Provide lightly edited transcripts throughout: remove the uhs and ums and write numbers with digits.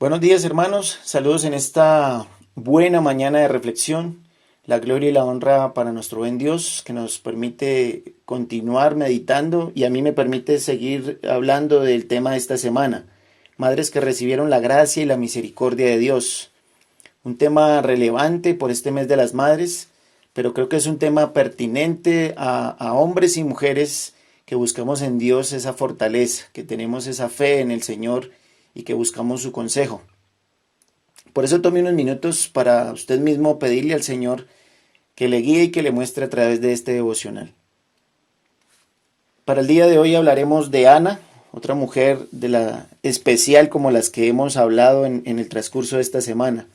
Buenos días, hermanos, saludos en esta buena mañana de reflexión. La gloria y la honra para nuestro buen Dios, que nos permite continuar meditando y a mí me permite seguir hablando del tema de esta semana. Madres que recibieron la gracia y la misericordia de Dios. Un tema relevante por este mes de las madres, pero creo que es un tema pertinente a hombres y mujeres que buscamos en Dios esa fortaleza, que tenemos esa fe en el Señor y que buscamos su consejo. Por eso tome unos minutos para usted mismo pedirle al Señor que le guíe y que le muestre a través de este devocional. Para el día de hoy hablaremos de Ana, otra mujer de la especial como las que hemos hablado en el transcurso de esta semana.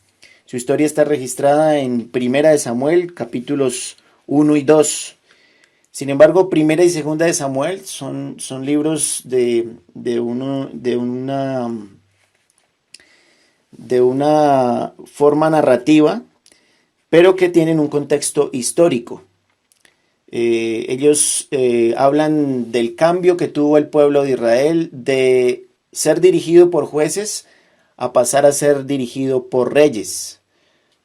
Su historia está registrada en Primera de Samuel, capítulos 1 y 2. Sin embargo, Primera y Segunda de Samuel son libros de una forma narrativa, pero que tienen un contexto histórico. Ellos hablan del cambio que tuvo el pueblo de Israel de ser dirigido por jueces a pasar a ser dirigido por reyes.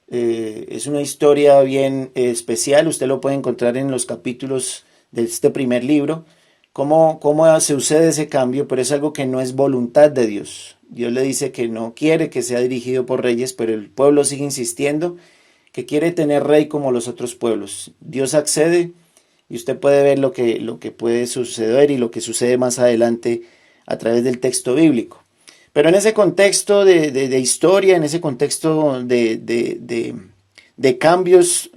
Es una historia bien especial, usted lo puede encontrar en los capítulos de este primer libro, cómo se sucede ese cambio, pero es algo que no es voluntad de Dios. Dios le dice que no quiere que sea dirigido por reyes, pero el pueblo sigue insistiendo que quiere tener rey como los otros pueblos. Dios accede y usted puede ver lo que puede suceder y lo que sucede más adelante a través del texto bíblico. Pero en ese contexto de historia, en ese contexto de cambios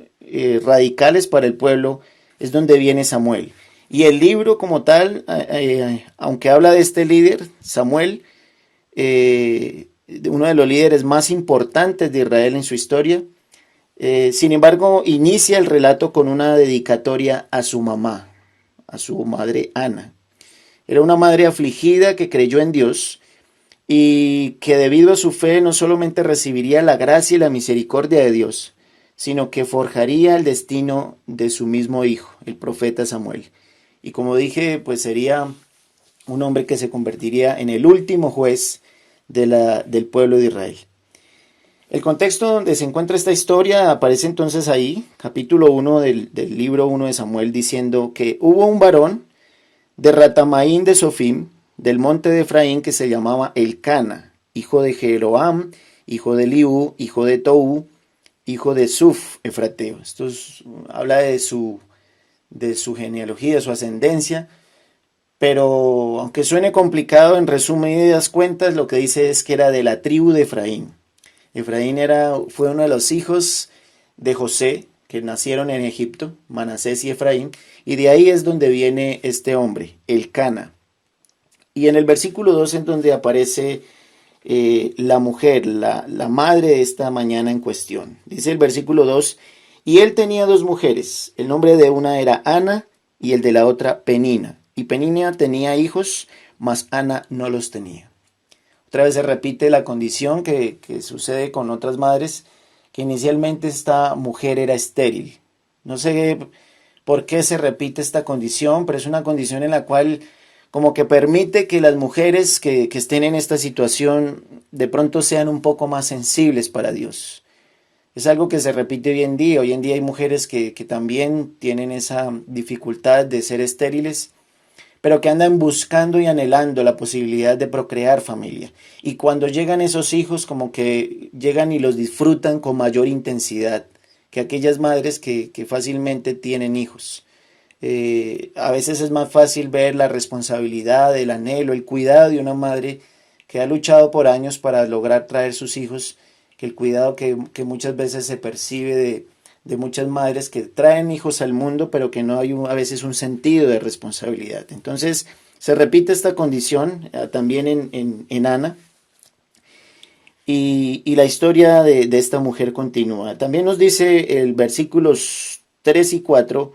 radicales para el pueblo, es donde viene Samuel. Y el libro como tal, aunque habla de este líder, Samuel, uno de los líderes más importantes de Israel en su historia, sin embargo, inicia el relato con una dedicatoria a su mamá, a su madre Ana. Era una madre afligida que creyó en Dios y que debido a su fe no solamente recibiría la gracia y la misericordia de Dios, sino que forjaría el destino de su mismo hijo, el profeta Samuel. Y como dije, pues sería un hombre que se convertiría en el último juez del pueblo de Israel. El contexto donde se encuentra esta historia aparece entonces ahí, capítulo 1 del libro 1 de Samuel, diciendo que hubo un varón de Ratamaín de Sofim, del monte de Efraín, que se llamaba Elcana, hijo de Jeroam, hijo de Eliú, hijo de Tou, hijo de Suf, efrateo. Habla de su genealogía, de su ascendencia, pero aunque suene complicado, en resumidas cuentas, lo que dice es que era de la tribu de Efraín. Efraín fue uno de los hijos de José, que nacieron en Egipto, Manasés y Efraín, y de ahí es donde viene este hombre, Elcana. Y en el versículo 2 en donde aparece la mujer, la madre de esta mañana en cuestión. Dice el versículo 2, y él tenía dos mujeres, el nombre de una era Ana y el de la otra Penina. Y Penina tenía hijos, mas Ana no los tenía. Otra vez se repite la condición que sucede con otras madres, que inicialmente esta mujer era estéril. No sé por qué se repite esta condición, pero es una condición en la cual como que permite que las mujeres que estén en esta situación de pronto sean un poco más sensibles para Dios. Es algo que se repite hoy en día. Hoy en día hay mujeres que también tienen esa dificultad de ser estériles, pero que andan buscando y anhelando la posibilidad de procrear familia. Y cuando llegan esos hijos, como que llegan y los disfrutan con mayor intensidad que aquellas madres que fácilmente tienen hijos. A veces es más fácil ver la responsabilidad, el anhelo, el cuidado de una madre que ha luchado por años para lograr traer sus hijos, que el cuidado que muchas veces se percibe de muchas madres que traen hijos al mundo, pero que no hay a veces un sentido de responsabilidad. Entonces se repite esta condición también en Ana, y la historia de esta mujer continúa. También nos dice el versículos 3 y 4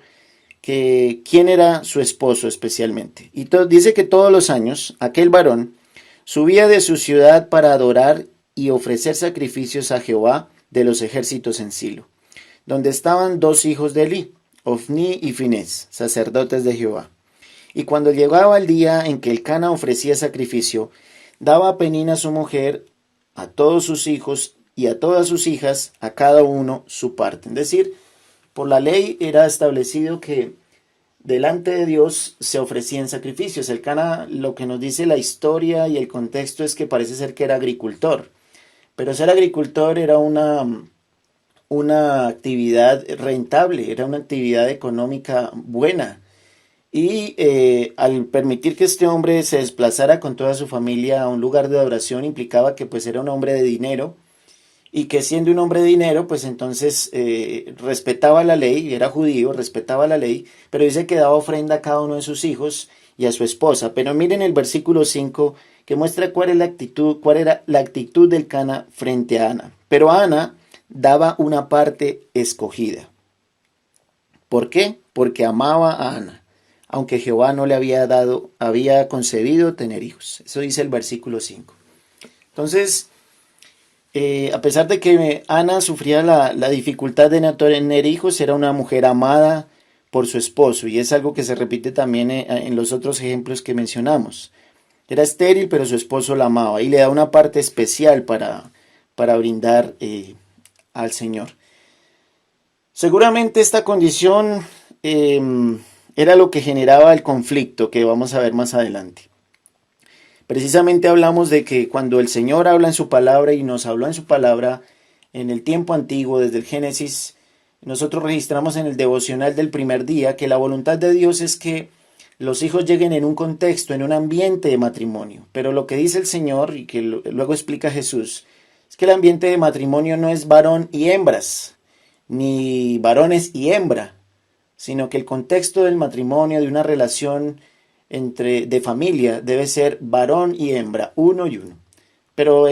que quién era su esposo especialmente. Y dice que todos los años aquel varón subía de su ciudad para adorar y ofrecer sacrificios a Jehová de los ejércitos en Silo, donde estaban dos hijos de Elí, Ofni y Finés, sacerdotes de Jehová. Y cuando llegaba el día en que Elcana ofrecía sacrificio, daba a Penina su mujer a todos sus hijos y a todas sus hijas, a cada uno su parte. Es decir, por la ley era establecido que delante de Dios se ofrecían sacrificios. El Cana, lo que nos dice la historia y el contexto es que parece ser que era agricultor, pero ser agricultor era una actividad rentable, era una actividad económica buena. Y al permitir que este hombre se desplazara con toda su familia a un lugar de adoración implicaba que pues era un hombre de dinero y que siendo un hombre de dinero pues entonces respetaba la ley, era judío, respetaba la ley, pero dice que daba ofrenda a cada uno de sus hijos y a su esposa. Pero miren el versículo 5 que muestra cuál era la actitud del Cana frente a Ana. Pero Ana daba una parte escogida. ¿Por qué? Porque amaba a Ana, aunque Jehová no le había concebido tener hijos. Eso dice el versículo 5. Entonces, a pesar de que Ana sufría la dificultad de no tener hijos, era una mujer amada por su esposo, y es algo que se repite también en los otros ejemplos que mencionamos. Era estéril, pero su esposo la amaba y le da una parte especial para brindar al Señor. Seguramente esta condición era lo que generaba el conflicto que vamos a ver más adelante. Precisamente hablamos de que cuando el Señor habla en su palabra y nos habló en su palabra en el tiempo antiguo, desde el Génesis, nosotros registramos en el devocional del primer día que la voluntad de Dios es que los hijos lleguen en un contexto, en un ambiente de matrimonio. Pero lo que dice el Señor y que luego explica Jesús, es que el ambiente de matrimonio no es varón y hembras, ni varones y hembra, sino que el contexto del matrimonio, de una relación de familia, debe ser varón y hembra, uno y uno. Pero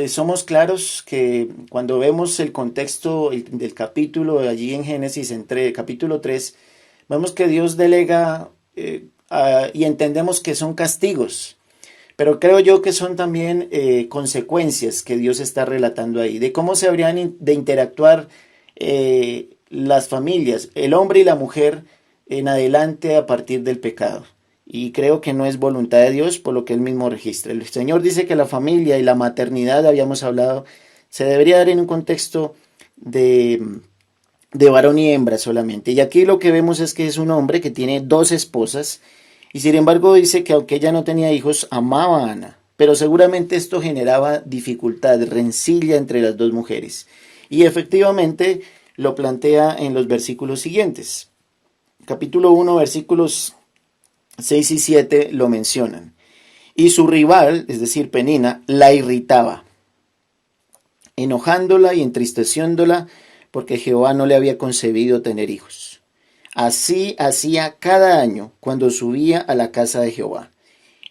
somos claros que cuando vemos el contexto del capítulo allí en Génesis, entre capítulo 3, vemos que Dios delega y entendemos que son castigos. Pero creo yo que son también consecuencias que Dios está relatando ahí, de cómo se habrían de interactuar las familias, el hombre y la mujer en adelante a partir del pecado. Y creo que no es voluntad de Dios por lo que él mismo registra. El Señor dice que la familia y la maternidad, habíamos hablado, se debería dar en un contexto de varón y hembra solamente. Y aquí lo que vemos es que es un hombre que tiene dos esposas y sin embargo dice que aunque ella no tenía hijos, amaba a Ana. Pero seguramente esto generaba dificultad, rencilla entre las dos mujeres. Y efectivamente lo plantea en los versículos siguientes. Capítulo 1, versículos 6 y 7 lo mencionan. Y su rival, es decir, Penina, la irritaba, enojándola y entristeciéndola porque Jehová no le había concebido tener hijos. Así hacía cada año cuando subía a la casa de Jehová,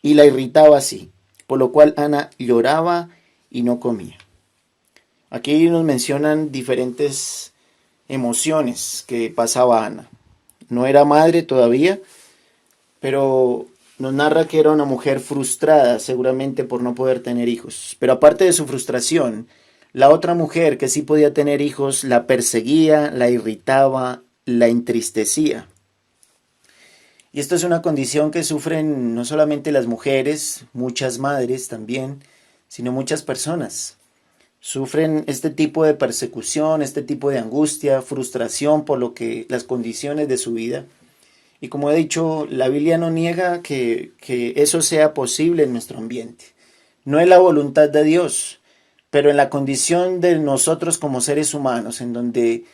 y la irritaba así, por lo cual Ana lloraba y no comía. Aquí nos mencionan diferentes emociones que pasaba Ana. No era madre todavía, pero nos narra que era una mujer frustrada, seguramente por no poder tener hijos. Pero aparte de su frustración, la otra mujer que sí podía tener hijos la perseguía, la irritaba, la entristecía. Y esto es una condición que sufren no solamente las mujeres, muchas madres también, sino muchas personas. Sufren este tipo de persecución, este tipo de angustia, frustración por las condiciones de su vida. Y como he dicho, la Biblia no niega que eso sea posible en nuestro ambiente. No es la voluntad de Dios, pero en la condición de nosotros como seres humanos, en donde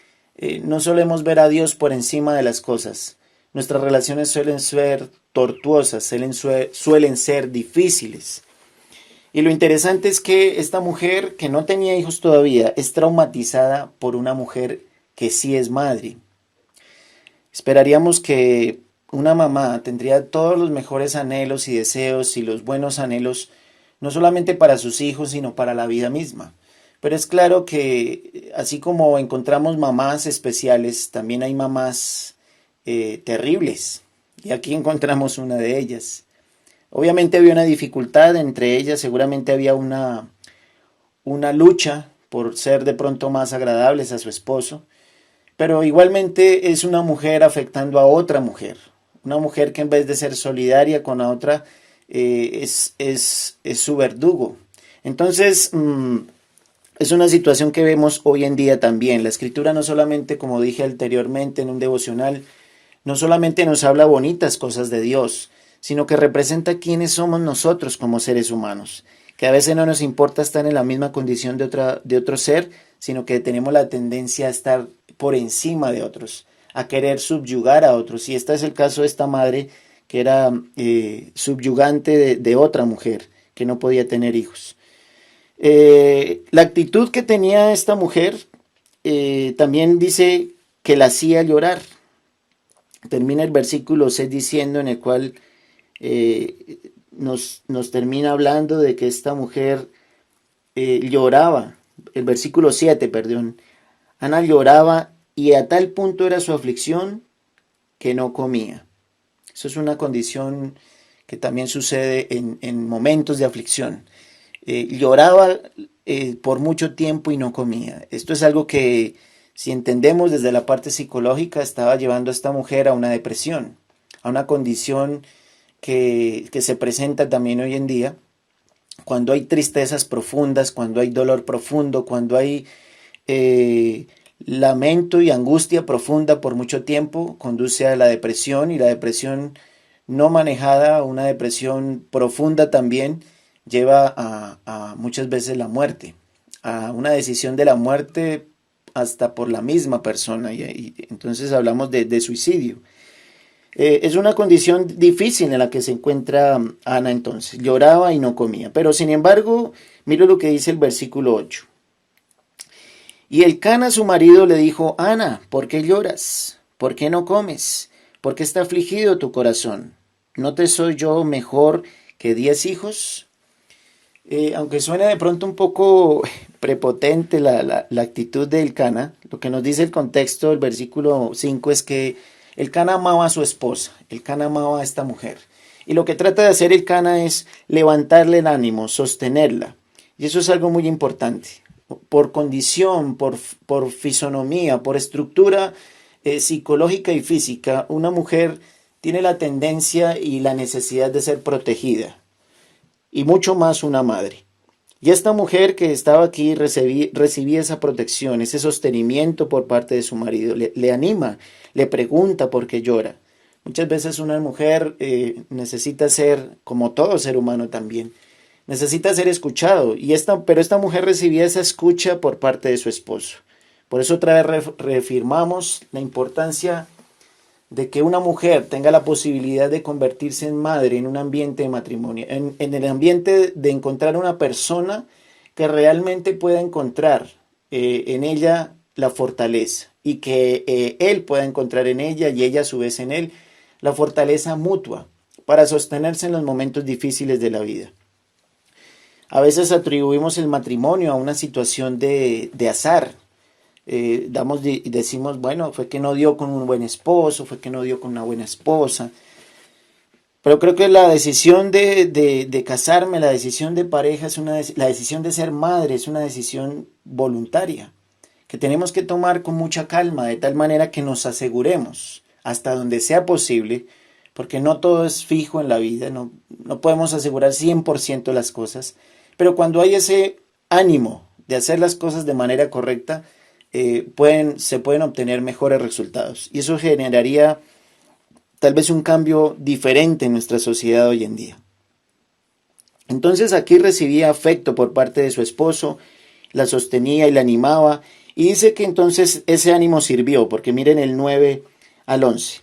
no solemos ver a Dios por encima de las cosas. Nuestras relaciones suelen ser tortuosas, suelen ser difíciles. Y lo interesante es que esta mujer que no tenía hijos todavía es traumatizada por una mujer que sí es madre. Esperaríamos que una mamá tendría todos los mejores anhelos y deseos y los buenos anhelos, no solamente para sus hijos, sino para la vida misma. Pero es claro que así como encontramos mamás especiales, también hay mamás terribles. Y aquí encontramos una de ellas. Obviamente había una dificultad entre ellas, seguramente había una lucha por ser de pronto más agradables a su esposo. Pero igualmente es una mujer afectando a otra mujer. Una mujer que en vez de ser solidaria con la otra es su verdugo. Entonces, es una situación que vemos hoy en día también. La escritura no solamente, como dije anteriormente en un devocional, no solamente nos habla bonitas cosas de Dios, sino que representa quiénes somos nosotros como seres humanos. Que a veces no nos importa estar en la misma condición de otro ser, sino que tenemos la tendencia a estar por encima de otros, a querer subyugar a otros. Y este es el caso de esta madre que era subyugante de otra mujer, que no podía tener hijos. La actitud que tenía esta mujer también dice que la hacía llorar. Termina el versículo 6 diciendo en el cual nos termina hablando de que esta mujer lloraba. El versículo 7, perdón. Ana lloraba y a tal punto era su aflicción que no comía. Eso es una condición que también sucede en momentos de aflicción. Lloraba por mucho tiempo y no comía. Esto es algo que, si entendemos desde la parte psicológica, estaba llevando a esta mujer a una depresión, a una condición que se presenta también hoy en día, cuando hay tristezas profundas, cuando hay dolor profundo, cuando hay lamento y angustia profunda por mucho tiempo, conduce a la depresión, y la depresión no manejada, una depresión profunda también, lleva a muchas veces la muerte, a una decisión de la muerte hasta por la misma persona, y entonces hablamos de suicidio. Es una condición difícil en la que se encuentra Ana entonces. Lloraba y no comía. Pero sin embargo, mire lo que dice el versículo 8. Y Elcana su marido le dijo: Ana, ¿por qué lloras? ¿Por qué no comes? ¿Por qué está afligido tu corazón? ¿No te soy yo mejor que 10 hijos? Aunque suene de pronto un poco prepotente la actitud de Elcana, lo que nos dice el contexto del versículo 5 es que Elcana amaba a su esposa, Elcana amaba a esta mujer. Y lo que trata de hacer Elcana es levantarle el ánimo, sostenerla. Y eso es algo muy importante. Por condición, por fisonomía, por estructura psicológica y física, una mujer tiene la tendencia y la necesidad de ser protegida. Y mucho más una madre. Y esta mujer que estaba aquí recibía esa protección, ese sostenimiento por parte de su marido. Le anima, le pregunta por qué llora. Muchas veces una mujer necesita ser, como todo ser humano también, necesita ser escuchado. Pero esta mujer recibía esa escucha por parte de su esposo. Por eso otra vez reafirmamos la importancia de que una mujer tenga la posibilidad de convertirse en madre en un ambiente de matrimonio, en el ambiente de encontrar una persona que realmente pueda encontrar en ella la fortaleza, y que él pueda encontrar en ella y ella a su vez en él la fortaleza mutua para sostenerse en los momentos difíciles de la vida. A veces atribuimos el matrimonio a una situación de azar. Decimos, bueno, fue que no dio con un buen esposo, fue que no dio con una buena esposa. Pero creo que la decisión de casarme, la decisión de pareja, la decisión de ser madre es una decisión voluntaria, que tenemos que tomar con mucha calma, de tal manera que nos aseguremos, hasta donde sea posible, porque no todo es fijo en la vida, no podemos asegurar 100% las cosas, pero cuando hay ese ánimo de hacer las cosas de manera correcta, se pueden obtener mejores resultados. Y eso generaría tal vez un cambio diferente en nuestra sociedad hoy en día. Entonces aquí recibía afecto por parte de su esposo, la sostenía y la animaba, y dice que entonces ese ánimo sirvió, porque miren el 9 al 11.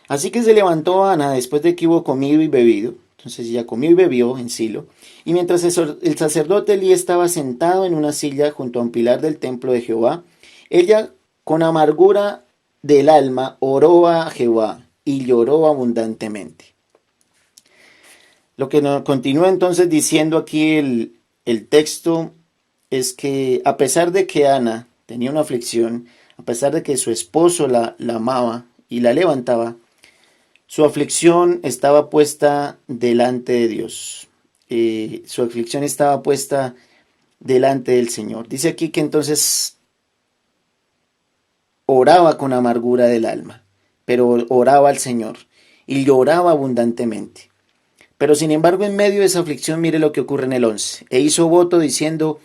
Así que se levantó Ana después de que hubo comido y bebido. Entonces ella comió y bebió en Silo. Y mientras el sacerdote Elí estaba sentado en una silla junto a un pilar del templo de Jehová, ella con amargura del alma oró a Jehová y lloró abundantemente. Lo que nos continúa entonces diciendo aquí el texto es que a pesar de que Ana tenía una aflicción, a pesar de que su esposo la amaba y la levantaba, su aflicción estaba puesta delante de Dios. Su aflicción estaba puesta delante del Señor. Dice aquí que entonces oraba con amargura del alma, pero oraba al Señor y lloraba abundantemente. Pero sin embargo, en medio de esa aflicción, mire lo que ocurre en el 11. E hizo voto diciendo: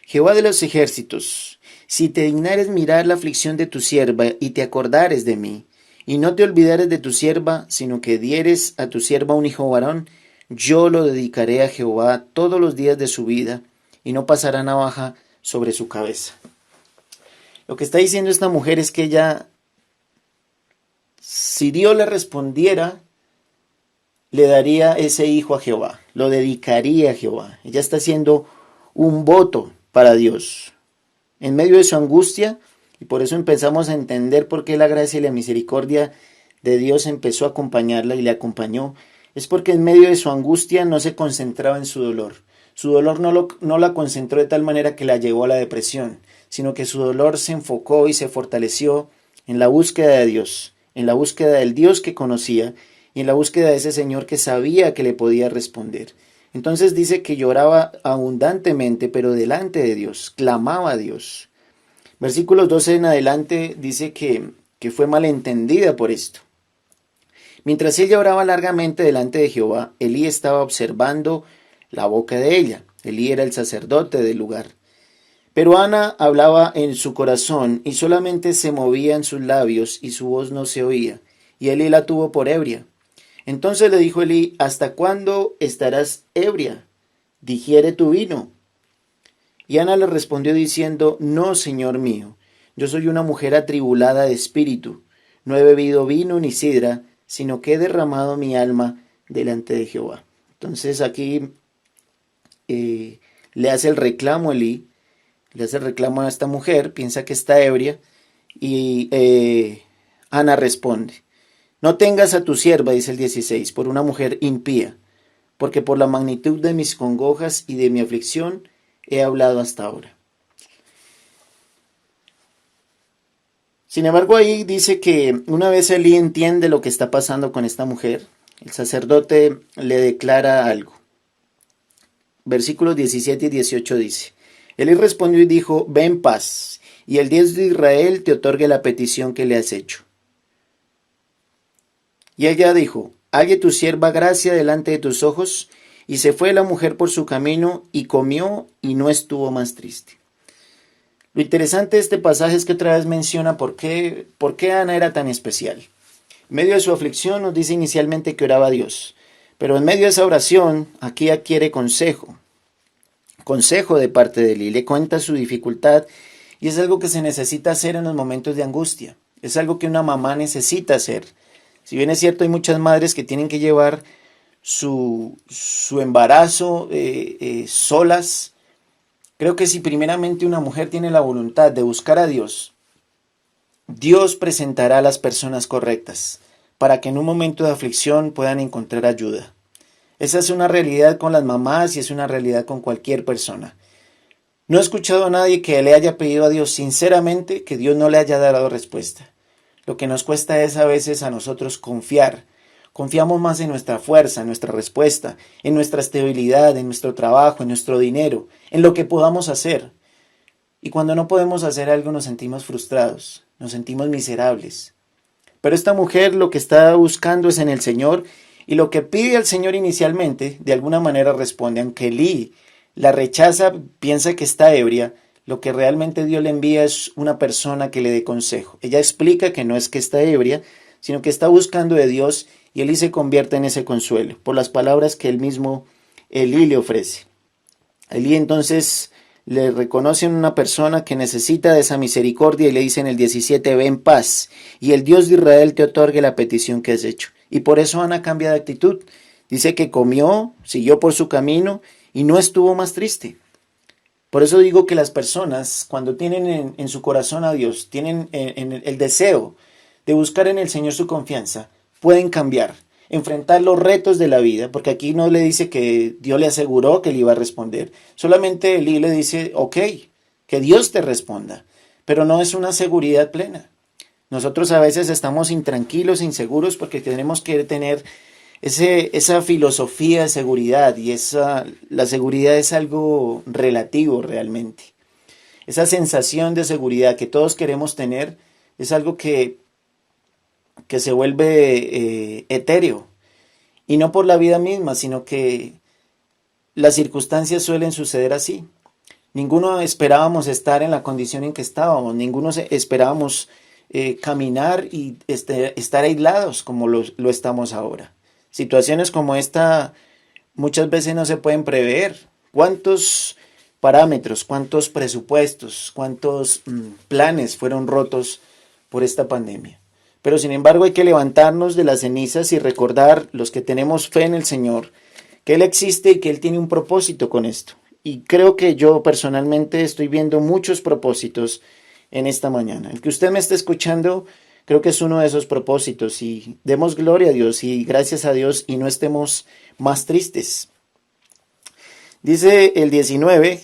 Jehová de los ejércitos, si te dignares mirar la aflicción de tu sierva y te acordares de mí, y no te olvidares de tu sierva, sino que dieres a tu sierva un hijo varón, yo lo dedicaré a Jehová todos los días de su vida, y no pasará navaja sobre su cabeza. Lo que está diciendo esta mujer es que ella, si Dios le respondiera, le daría ese hijo a Jehová, lo dedicaría a Jehová. Ella está haciendo un voto para Dios. En medio de su angustia, y por eso empezamos a entender por qué la gracia y la misericordia de Dios empezó a acompañarla y le acompañó, es porque en medio de su angustia no se concentraba en su dolor. Su dolor no la concentró de tal manera que la llevó a la depresión, sino que su dolor se enfocó y se fortaleció en la búsqueda de Dios, en la búsqueda del Dios que conocía y en la búsqueda de ese Señor que sabía que le podía responder. Entonces dice que lloraba abundantemente, pero delante de Dios, clamaba a Dios. Versículos 12 en adelante dice que fue malentendida por esto. Mientras ella oraba largamente delante de Jehová, Elí estaba observando la boca de ella. Elí era el sacerdote del lugar. Pero Ana hablaba en su corazón y solamente se movían sus labios y su voz no se oía. Y Elí la tuvo por ebria. Entonces le dijo Elí: ¿Hasta cuándo estarás ebria? Digiere tu vino. Y Ana le respondió diciendo: No, Señor mío, yo soy una mujer atribulada de espíritu. No he bebido vino ni sidra, sino que he derramado mi alma delante de Jehová. Entonces aquí le hace el reclamo a Elí, le hace el reclamo a esta mujer, piensa que está ebria, y Ana responde: No tengas a tu sierva, dice el 16, por una mujer impía, porque por la magnitud de mis congojas y de mi aflicción he hablado hasta ahora. Sin embargo, ahí dice que una vez Elí entiende lo que está pasando con esta mujer, el sacerdote le declara algo. Versículos 17 y 18 dice: Elí respondió y dijo: Ve en paz, y el Dios de Israel te otorgue la petición que le has hecho. Y ella dijo: Halle tu sierva gracia delante de tus ojos. Y se fue la mujer por su camino y comió y no estuvo más triste. Lo interesante de este pasaje es que otra vez menciona por qué Ana era tan especial. En medio de su aflicción nos dice inicialmente que oraba a Dios, pero en medio de esa oración aquí adquiere consejo de parte de Elí, le cuenta su dificultad y es algo que se necesita hacer en los momentos de angustia, es algo que una mamá necesita hacer. Si bien es cierto, hay muchas madres que tienen que llevar su embarazo solas, creo que si primeramente una mujer tiene la voluntad de buscar a Dios, Dios presentará a las personas correctas para que en un momento de aflicción puedan encontrar ayuda. Esa es una realidad con las mamás y es una realidad con cualquier persona. No he escuchado a nadie que le haya pedido a Dios sinceramente que Dios no le haya dado respuesta. Lo que nos cuesta es a veces a nosotros confiar. Confiamos más en nuestra fuerza, en nuestra respuesta, en nuestra estabilidad, en nuestro trabajo, en nuestro dinero, en lo que podamos hacer. Y cuando no podemos hacer algo nos sentimos frustrados, nos sentimos miserables. Pero esta mujer lo que está buscando es en el Señor y lo que pide al Señor inicialmente, de alguna manera responde, aunque Elí la rechaza, piensa que está ebria, lo que realmente Dios le envía es una persona que le dé consejo. Ella explica que no es que está ebria, sino que está buscando de Dios y Elí se convierte en ese consuelo, por las palabras que él mismo Elí le ofrece. Elí entonces le reconoce a una persona que necesita de esa misericordia y le dice en el 17, ve en paz, y el Dios de Israel te otorgue la petición que has hecho. Y por eso Ana cambia de actitud. Dice que comió, siguió por su camino y no estuvo más triste. Por eso digo que las personas, cuando tienen en su corazón a Dios, tienen en el deseo de buscar en el Señor su confianza, pueden cambiar, enfrentar los retos de la vida, porque aquí no le dice que Dios le aseguró que le iba a responder, solamente Elí le dice, ok, que Dios te responda, pero no es una seguridad plena. Nosotros a veces estamos intranquilos, inseguros, porque tenemos que tener esa filosofía de seguridad, y la seguridad es algo relativo realmente. Esa sensación de seguridad que todos queremos tener es algo que se vuelve etéreo. Y no por la vida misma, sino que las circunstancias suelen suceder así. Ninguno esperábamos estar en la condición en que estábamos, ninguno esperábamos caminar y estar aislados como lo estamos ahora. Situaciones como esta muchas veces no se pueden prever. ¿Cuántos parámetros, cuántos presupuestos, cuántos planes fueron rotos por esta pandemia? Pero sin embargo hay que levantarnos de las cenizas y recordar, los que tenemos fe en el Señor, que Él existe y que Él tiene un propósito con esto. Y creo que yo personalmente estoy viendo muchos propósitos en esta mañana. El que usted me esté escuchando, creo que es uno de esos propósitos. Y demos gloria a Dios y gracias a Dios y no estemos más tristes. Dice el 19,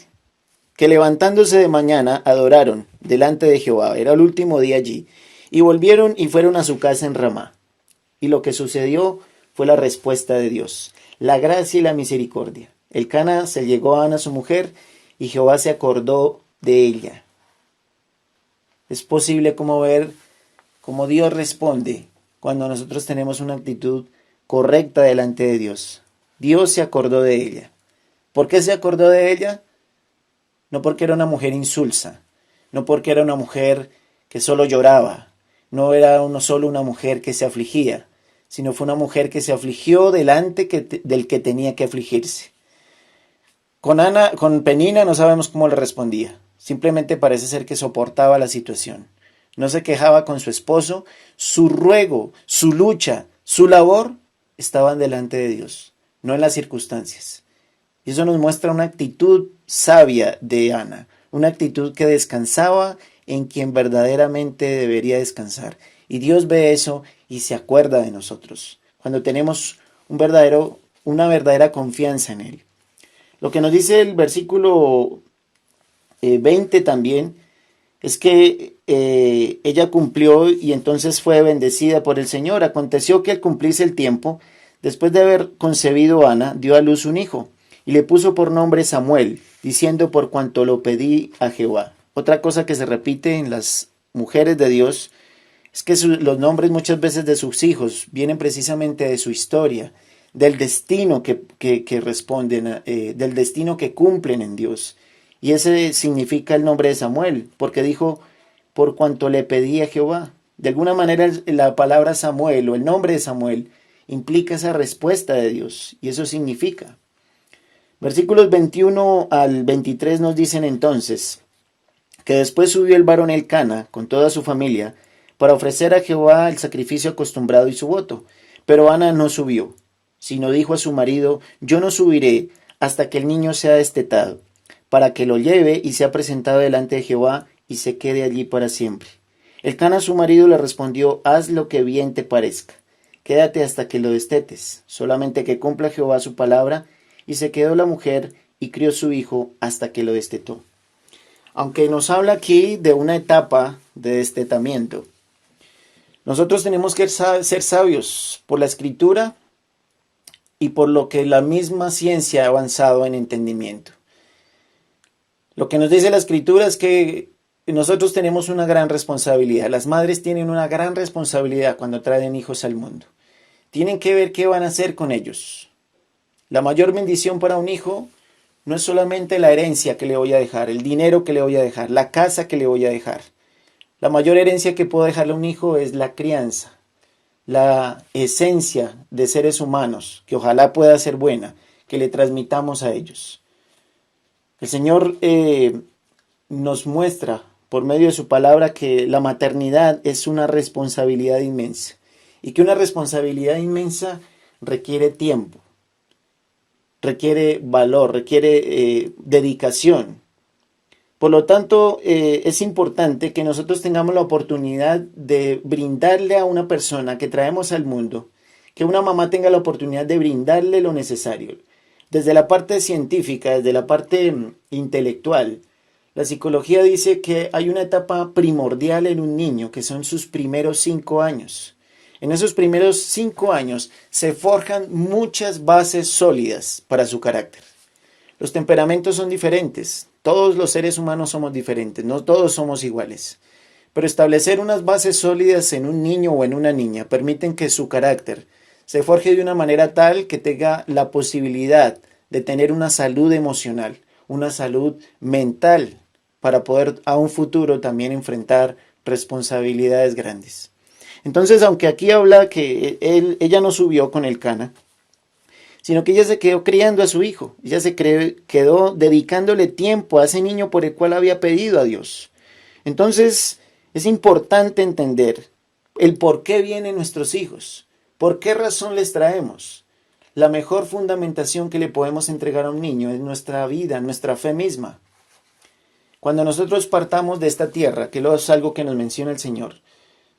que levantándose de mañana adoraron delante de Jehová. Era el último día allí. Y volvieron y fueron a su casa en Ramá. Y lo que sucedió fue la respuesta de Dios, la gracia y la misericordia. Elcana se llegó a Ana su mujer y Jehová se acordó de ella. Es posible como ver cómo Dios responde cuando nosotros tenemos una actitud correcta delante de Dios. Dios se acordó de ella. ¿Por qué se acordó de ella? No porque era una mujer insulsa, no porque era una mujer que solo lloraba, no era solo una mujer que se afligía, sino fue una mujer que se afligió delante del que tenía que afligirse. Con Penina no sabemos cómo le respondía. Simplemente parece ser que soportaba la situación. No se quejaba con su esposo. Su ruego, su lucha, su labor estaban delante de Dios, no en las circunstancias. Y eso nos muestra una actitud sabia de Ana, una actitud que descansaba en quien verdaderamente debería descansar. Y Dios ve eso y se acuerda de nosotros, cuando tenemos una verdadera confianza en Él. Lo que nos dice el versículo 20 también es que ella cumplió y entonces fue bendecida por el Señor. Aconteció que al cumplirse el tiempo, después de haber concebido Ana, dio a luz un hijo y le puso por nombre Samuel, diciendo: por cuanto lo pedí a Jehová. Otra cosa que se repite en las mujeres de Dios es que los nombres muchas veces de sus hijos vienen precisamente de su historia, del destino que responden, del destino que cumplen en Dios. Y ese significa el nombre de Samuel, porque dijo: por cuanto le pedí a Jehová. De alguna manera la palabra Samuel o el nombre de Samuel implica esa respuesta de Dios, y eso significa. Versículos 21 al 23 nos dicen entonces que después subió el varón Elcana con toda su familia para ofrecer a Jehová el sacrificio acostumbrado y su voto. Pero Ana no subió, sino dijo a su marido: yo no subiré hasta que el niño sea destetado, para que lo lleve y sea presentado delante de Jehová y se quede allí para siempre. Elcana su marido le respondió: haz lo que bien te parezca, quédate hasta que lo destetes, solamente que cumpla Jehová su palabra. Y se quedó la mujer y crió su hijo hasta que lo destetó. Aunque nos habla aquí de una etapa de destetamiento, nosotros tenemos que ser sabios por la escritura y por lo que la misma ciencia ha avanzado en entendimiento. Lo que nos dice la escritura es que nosotros tenemos una gran responsabilidad. Las madres tienen una gran responsabilidad cuando traen hijos al mundo. Tienen que ver qué van a hacer con ellos. La mayor bendición para un hijo no es solamente la herencia que le voy a dejar, el dinero que le voy a dejar, la casa que le voy a dejar. La mayor herencia que puedo dejarle a un hijo es la crianza, la esencia de seres humanos, que ojalá pueda ser buena, que le transmitamos a ellos. El Señor nos muestra por medio de su palabra que la maternidad es una responsabilidad inmensa y que una responsabilidad inmensa requiere tiempo, requiere valor, requiere dedicación. Por lo tanto, es importante que nosotros tengamos la oportunidad de brindarle a una persona que traemos al mundo, que una mamá tenga la oportunidad de brindarle lo necesario. Desde la parte científica, desde la parte intelectual, la psicología dice que hay una etapa primordial en un niño, que son sus primeros 5 años. En esos primeros 5 años se forjan muchas bases sólidas para su carácter. Los temperamentos son diferentes. Todos los seres humanos somos diferentes. No todos somos iguales. Pero establecer unas bases sólidas en un niño o en una niña permiten que su carácter se forje de una manera tal que tenga la posibilidad de tener una salud emocional, una salud mental, para poder a un futuro también enfrentar responsabilidades grandes. Entonces, aunque aquí habla que ella no subió con el Cana, sino que ella se quedó criando a su hijo, ella quedó dedicándole tiempo a ese niño por el cual había pedido a Dios. Entonces, es importante entender el por qué vienen nuestros hijos, por qué razón les traemos. La mejor fundamentación que le podemos entregar a un niño es nuestra vida, nuestra fe misma. Cuando nosotros partamos de esta tierra, que es algo que nos menciona el Señor,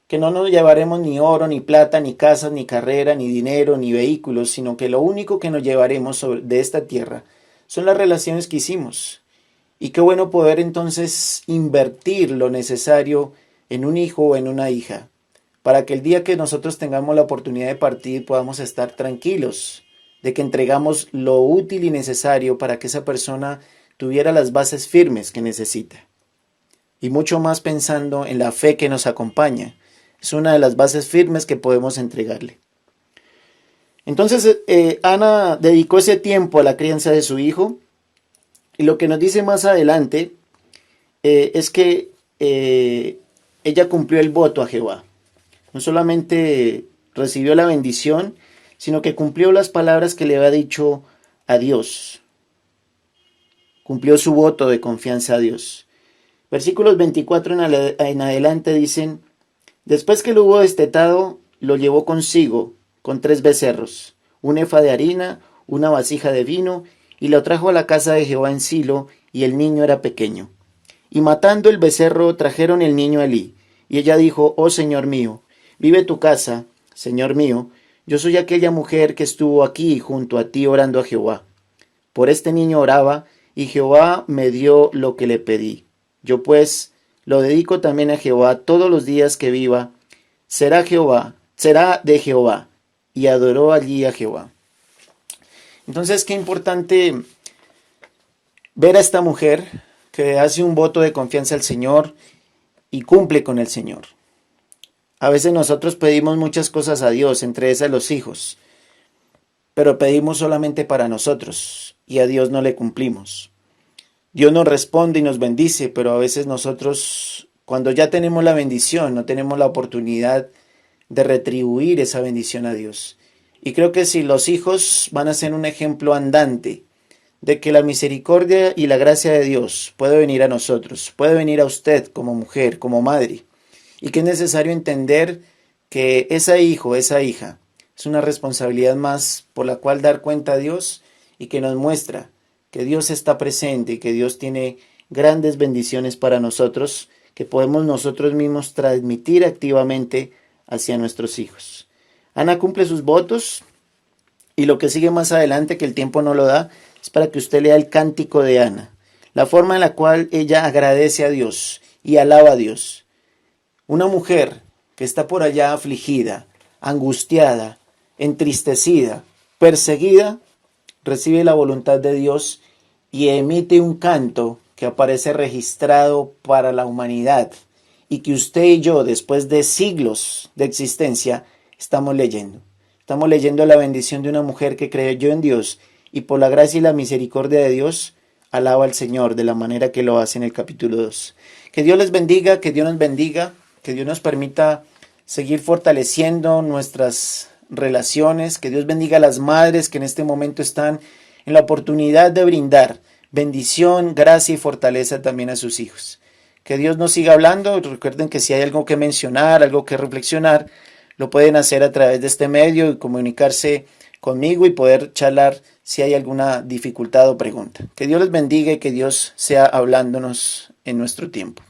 que no nos llevaremos ni oro, ni plata, ni casas, ni carrera, ni dinero, ni vehículos, sino que lo único que nos llevaremos de esta tierra son las relaciones que hicimos. Y qué bueno poder entonces invertir lo necesario en un hijo o en una hija, para que el día que nosotros tengamos la oportunidad de partir podamos estar tranquilos de que entregamos lo útil y necesario para que esa persona tuviera las bases firmes que necesita. Y mucho más pensando en la fe que nos acompaña. Es una de las bases firmes que podemos entregarle. Entonces, Ana dedicó ese tiempo a la crianza de su hijo. Y lo que nos dice más adelante es que ella cumplió el voto a Jehová. No solamente recibió la bendición, sino que cumplió las palabras que le había dicho a Dios. Cumplió su voto de confianza a Dios. Versículos 24 en adelante dicen: después que lo hubo destetado, lo llevó consigo con 3 becerros, un efa de harina, una vasija de vino, y lo trajo a la casa de Jehová en Silo, y el niño era pequeño. Y matando el becerro, trajeron el niño a Elí. Y ella dijo: oh Señor mío, vive tu casa, Señor mío, yo soy aquella mujer que estuvo aquí junto a ti orando a Jehová. Por este niño oraba, y Jehová me dio lo que le pedí. Yo pues lo dedico también a Jehová todos los días que viva. Será de Jehová. Y adoró allí a Jehová. Entonces, qué importante ver a esta mujer que hace un voto de confianza al Señor y cumple con el Señor. A veces nosotros pedimos muchas cosas a Dios, entre esas los hijos, pero pedimos solamente para nosotros y a Dios no le cumplimos. Dios nos responde y nos bendice, pero a veces nosotros, cuando ya tenemos la bendición, no tenemos la oportunidad de retribuir esa bendición a Dios. Y creo que si los hijos van a ser un ejemplo andante de que la misericordia y la gracia de Dios puede venir a nosotros, puede venir a usted como mujer, como madre, y que es necesario entender que ese hijo, esa hija, es una responsabilidad más por la cual dar cuenta a Dios y que nos muestra que Dios está presente y que Dios tiene grandes bendiciones para nosotros que podemos nosotros mismos transmitir activamente hacia nuestros hijos. Ana cumple sus votos y lo que sigue más adelante, que el tiempo no lo da, es para que usted lea el cántico de Ana, la forma en la cual ella agradece a Dios y alaba a Dios. Una mujer que está por allá afligida, angustiada, entristecida, perseguida, recibe la voluntad de Dios y emite un canto que aparece registrado para la humanidad y que usted y yo, después de siglos de existencia, estamos leyendo. Estamos leyendo la bendición de una mujer que creyó en Dios y por la gracia y la misericordia de Dios alaba al Señor de la manera que lo hace en el capítulo 2. Que Dios les bendiga, que Dios nos bendiga, que Dios nos permita seguir fortaleciendo nuestras relaciones, que Dios bendiga a las madres que en este momento están en la oportunidad de brindar bendición, gracia y fortaleza también a sus hijos. Que Dios nos siga hablando. Recuerden que si hay algo que mencionar, algo que reflexionar, lo pueden hacer a través de este medio y comunicarse conmigo y poder charlar si hay alguna dificultad o pregunta. Que Dios les bendiga y que Dios sea hablándonos en nuestro tiempo.